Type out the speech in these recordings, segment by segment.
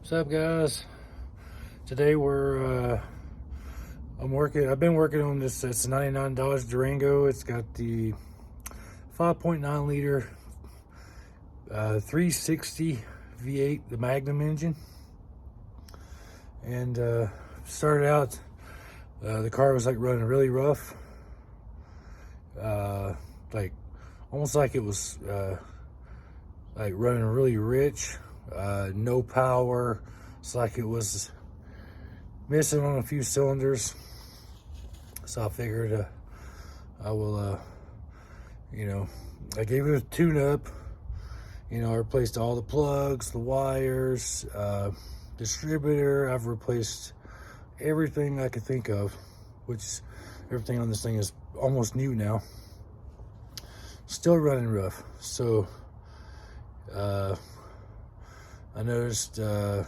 What's up, guys? Today I've been working on this. It's a 99 Dodge Durango. It's got the 5.9 liter 360 V8, the Magnum engine. And started out, the car was like running really rough. Like almost like it was like running really rich. No power. It's like it was missing on a few cylinders. So I figured I will, I gave it a tune-up. I replaced all the plugs, the wires, distributor. I've replaced everything I could think of, which everything on this thing is almost new now. Still running rough. So I noticed, so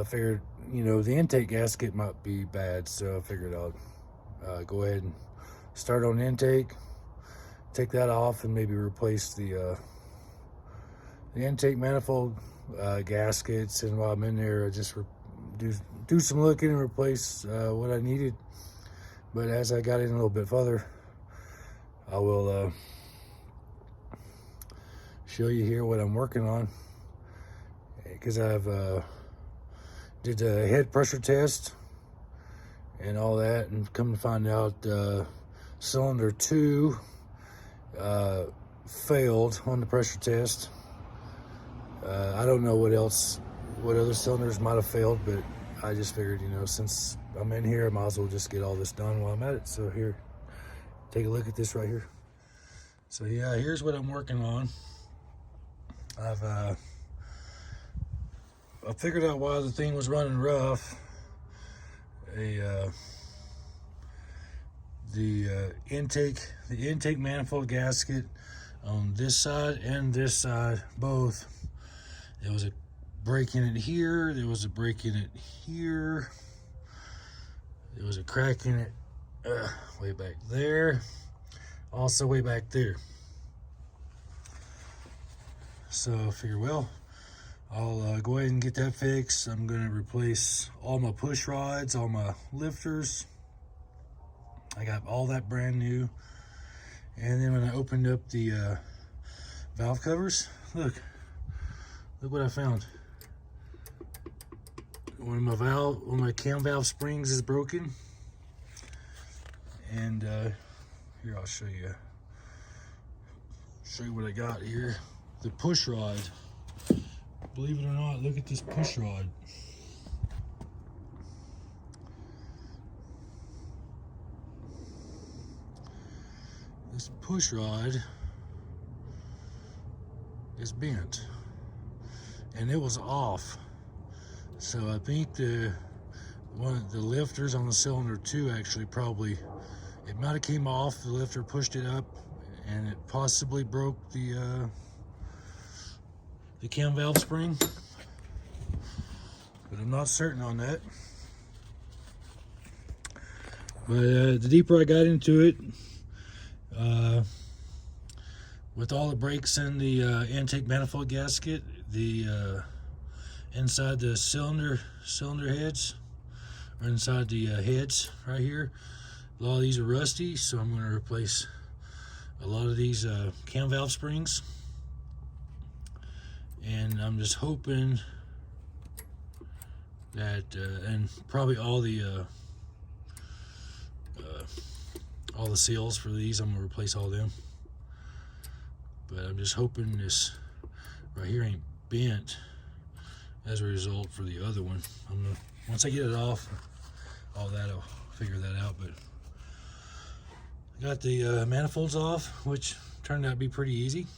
I figured, the intake gasket might be bad. So I figured I'll go ahead and start on intake, take that off, and maybe replace the intake manifold gaskets. And while I'm in there, I just do some looking and replace what I needed. But as I got in a little bit further, I will show you here what I'm working on, because I've did a head pressure test and all that, and come to find out cylinder 2 failed on the pressure test. I don't know what other cylinders might have failed, but I just figured, since I'm in here, I might as well just get all this done while I'm at it. So here, take a look at this right here. So yeah, here's what I'm working on. I figured out why the thing was running rough. The intake manifold gasket on this side and this side, both. There was a break in it here. There was a break in it here. There was a crack in it way back there. Also way back there. So I figure, well, I'll go ahead and get that fixed. I'm going to replace all my push rods, all my lifters. I got all that brand new. And then when I opened up the valve covers, look what I found. One of my cam valve springs is broken. And here, I'll show you what I got here. The push rod. Believe it or not, look at this push rod. This push rod is bent, and it was off. So I think one of the lifters on the cylinder 2 actually it might have came off. The lifter pushed it up, and it possibly broke the cam valve spring, but I'm not certain on that. But the deeper I got into it, with all the brakes in the intake manifold gasket, the inside the cylinder heads, or inside the heads right here, a lot of these are rusty, so I'm going to replace a lot of these cam valve springs. And I'm just hoping that, and probably all the seals for these, I'm gonna replace all them. But I'm just hoping this right here ain't bent as a result for the other one. Once I get it off, all that, I'll figure that out. But I got the manifolds off, which turned out to be pretty easy.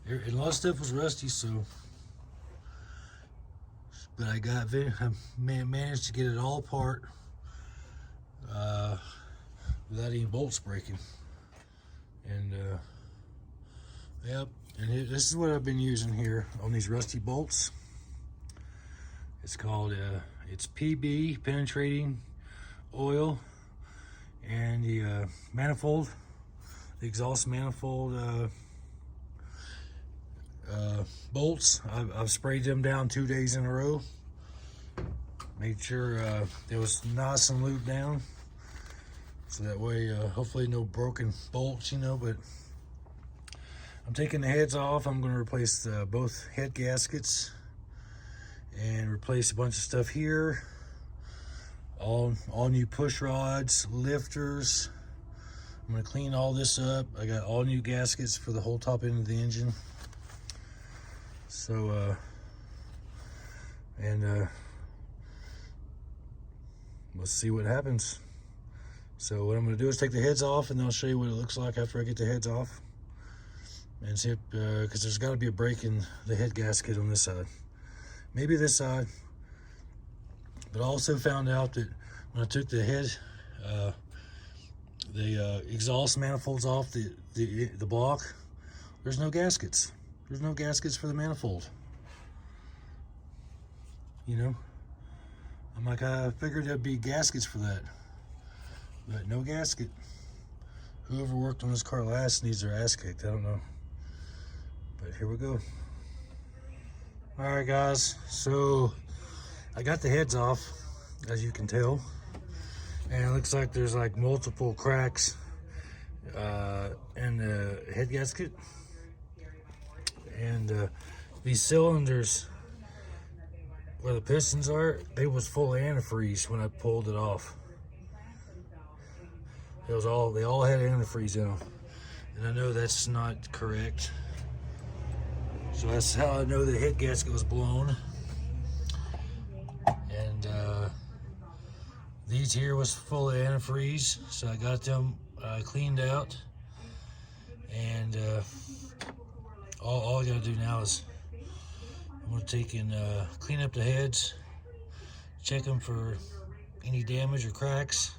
And a lot of stuff was rusty, but I managed to get it all apart without any bolts breaking. And yep, and this is what I've been using here on these rusty bolts. It's called it's PB, penetrating oil, and the manifold, the exhaust manifold bolts. I've sprayed them down 2 days in a row. Made sure it was nice and lubed down. So that way, hopefully no broken bolts, you know, but I'm taking the heads off. I'm going to replace both head gaskets and replace a bunch of stuff here. All new push rods, lifters. I'm going to clean all this up. I got all new gaskets for the whole top end of the engine. So, let's see what happens. So what I'm going to do is take the heads off, and then I'll show you what it looks like after I get the heads off. And see if, because there's got to be a break in the head gasket on this side. Maybe this side. But I also found out that when I took the head, the exhaust manifolds off the block, there's no gaskets. There's no gaskets for the manifold. You know? I'm like, I figured there'd be gaskets for that. But no gasket. Whoever worked on this car last needs their ass kicked. I don't know. But here we go. Alright guys, so I got the heads off, as you can tell. And it looks like there's like multiple cracks in the head gasket. And these cylinders where the pistons are, they was full of antifreeze when I pulled it off. They all had antifreeze in them. And I know that's not correct. So that's how I know the head gasket was blown. And these here was full of antifreeze, so I got them cleaned out. And all I gotta do now is I'm gonna take and clean up the heads, check them for any damage or cracks,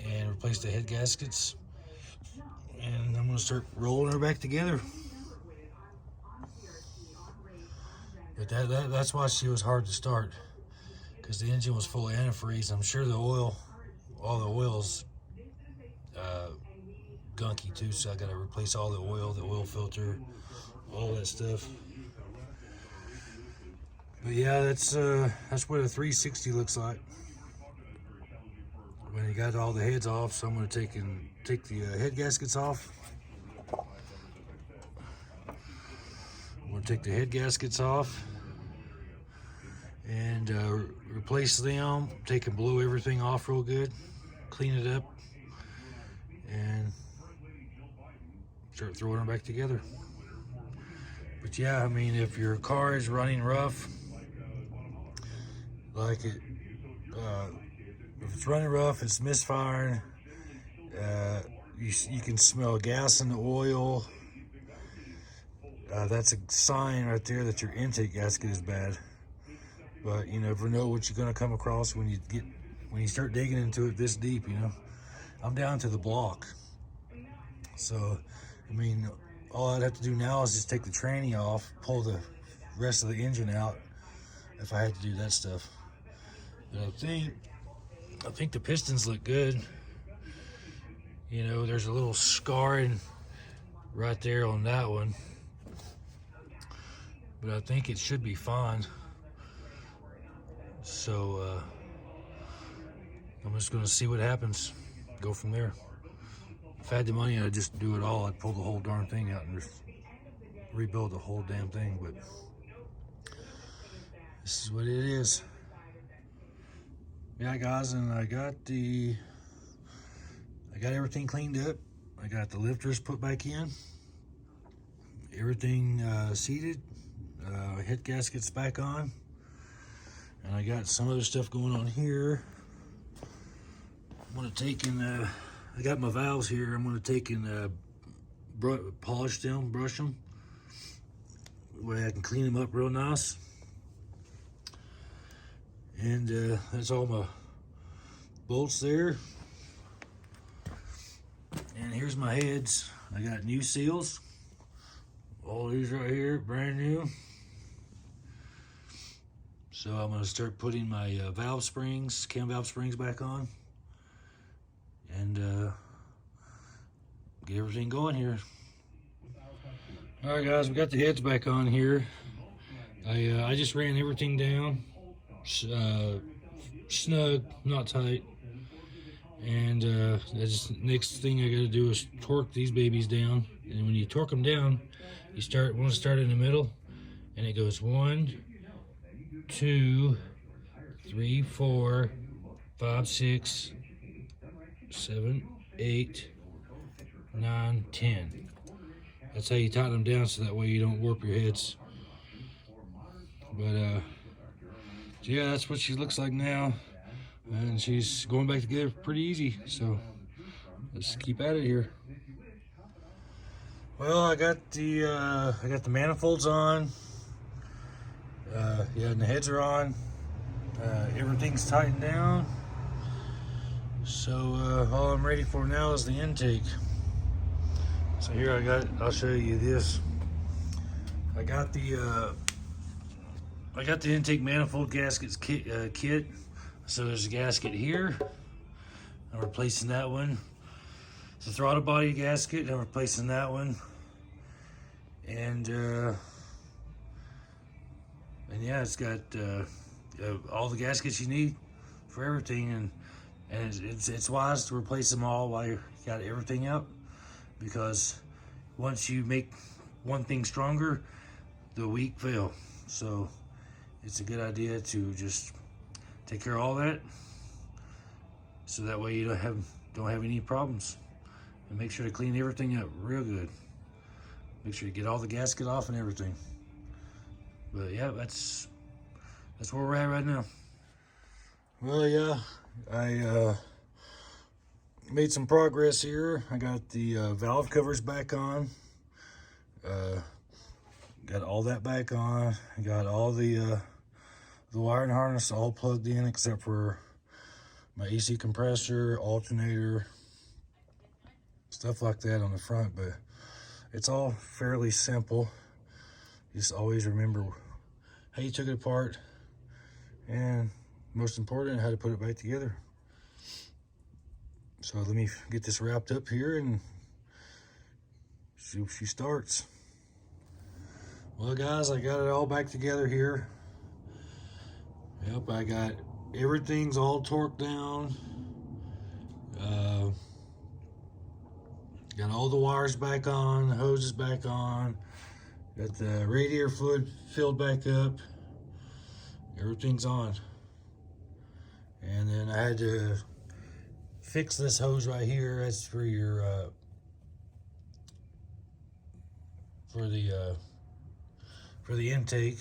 and replace the head gaskets. And I'm gonna start rolling her back together. But that's why she was hard to start, because the engine was full of antifreeze. I'm sure the oil, all the oil's gunky too, so I gotta replace all the oil filter, all that stuff. But yeah, that's what a 360 looks like when you got all the heads off. So I'm gonna take the head gaskets off. I'm gonna take the head gaskets off and replace them. Take and blow everything off real good, clean it up, and start throwing them back together. But yeah, I mean, if your car is running rough, like it, if it's running rough, it's misfiring, you can smell gas in the oil. That's a sign right there that your intake gasket is bad. But you never know what you're gonna come across when you start digging into it this deep. You know, I'm down to the block, so I mean, all I'd have to do now is just take the tranny off, pull the rest of the engine out if I had to do that stuff. But I think the pistons look good. You know, there's a little scarring right there on that one, but I think it should be fine. So I'm just gonna see what happens, go from there. If I had the money, I'd just do it all. I'd pull the whole darn thing out and just rebuild the whole damn thing, but this is what it is. Yeah guys, and I got everything cleaned up. I got the lifters put back in, everything seated, head gaskets back on, and I got some other stuff going on here. I'm gonna take and I got my valves here. I'm gonna take and polish them, brush them, the way I can clean them up real nice. And that's all my bolts there. And here's my heads. I got new seals. All these right here, brand new. So I'm gonna start putting my valve springs, cam valve springs back on, and get everything going here. All right, guys, we got the heads back on here. I just ran everything down, snug, not tight. And that's next thing I got to do is torque these babies down. And when you torque them down, you want to start in the middle, and it goes 1, 2, 3, 4, 5, 6, 7, 8, 9, 10. That's how you tighten them down, so that way you don't warp your heads. But so yeah, that's what she looks like now, and she's going back together pretty easy. So let's keep at it here. Well, I got the manifolds on. Yeah, and the heads are on. Everything's tightened down. So all I'm ready for now is the intake. So here I'll show you this. I got the intake manifold gaskets kit. So there's a gasket here. I'm replacing that one. It's a throttle body gasket. I'm replacing that one. And yeah, it's got all the gaskets you need for everything, and it's wise to replace them all while you got everything out, because once you make one thing stronger, the weak fail. So it's a good idea to just take care of all that, so that way you don't have any problems. And make sure to clean everything up real good. Make sure you get all the gasket off and everything. But yeah, that's where we're at right now. Well, yeah, I made some progress here. I got the valve covers back on. Got all that back on. I got all the wiring harness all plugged in, except for my AC compressor, alternator, stuff like that on the front. But it's all fairly simple. Just always remember how you took it apart, and most important, how to put it back together. So let me get this wrapped up here and see if she starts. Well, guys, I got it all back together here. Yep, I got everything's all torqued down. Got all the wires back on, the hoses back on. Got the radiator fluid filled back up. Everything's on. And then I had to fix this hose right here. That's for your for the intake.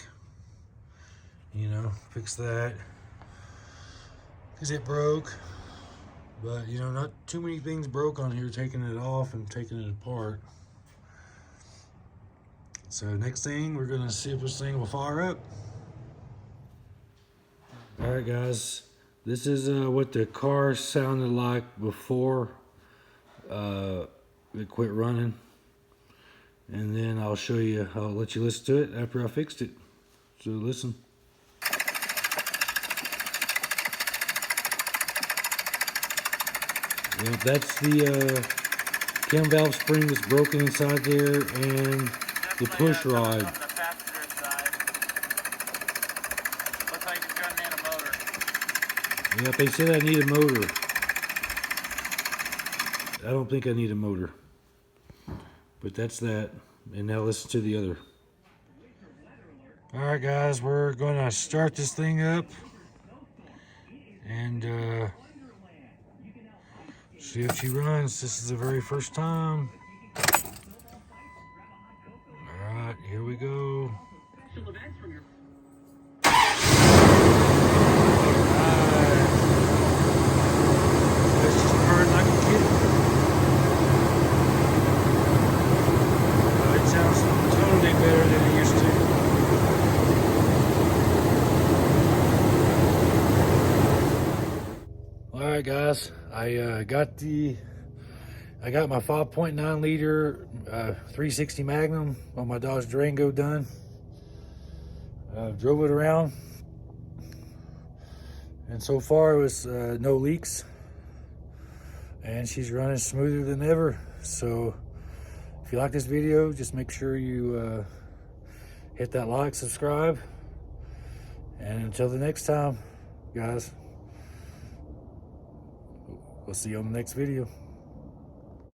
You know, fix that because it broke. But you know, not too many things broke on here, taking it off and taking it apart. So next thing, we're gonna see if this thing will fire up. All right, guys, this is what the car sounded like before it quit running. And then I'll let you listen to it after I fixed it. So listen. Yep, that's the cam valve spring that's broken inside there, and the push rod. On the passenger side. Looks like it's gonna need a motor. Yep, they said I need a motor. I don't think I need a motor. But that's that. And now listen to the other. Alright, guys, we're gonna start this thing up and see if she runs. This is the very first time. Alright, here we go. That's just purring like a kitten. It sounds totally better than it used to. Alright, guys, I got my 5.9 liter 360 Magnum on my Dodge Durango done. Drove it around, and so far it was no leaks, and she's running smoother than ever. So if you like this video, just make sure you hit that like, subscribe, and until the next time, guys, we'll see you on the next video.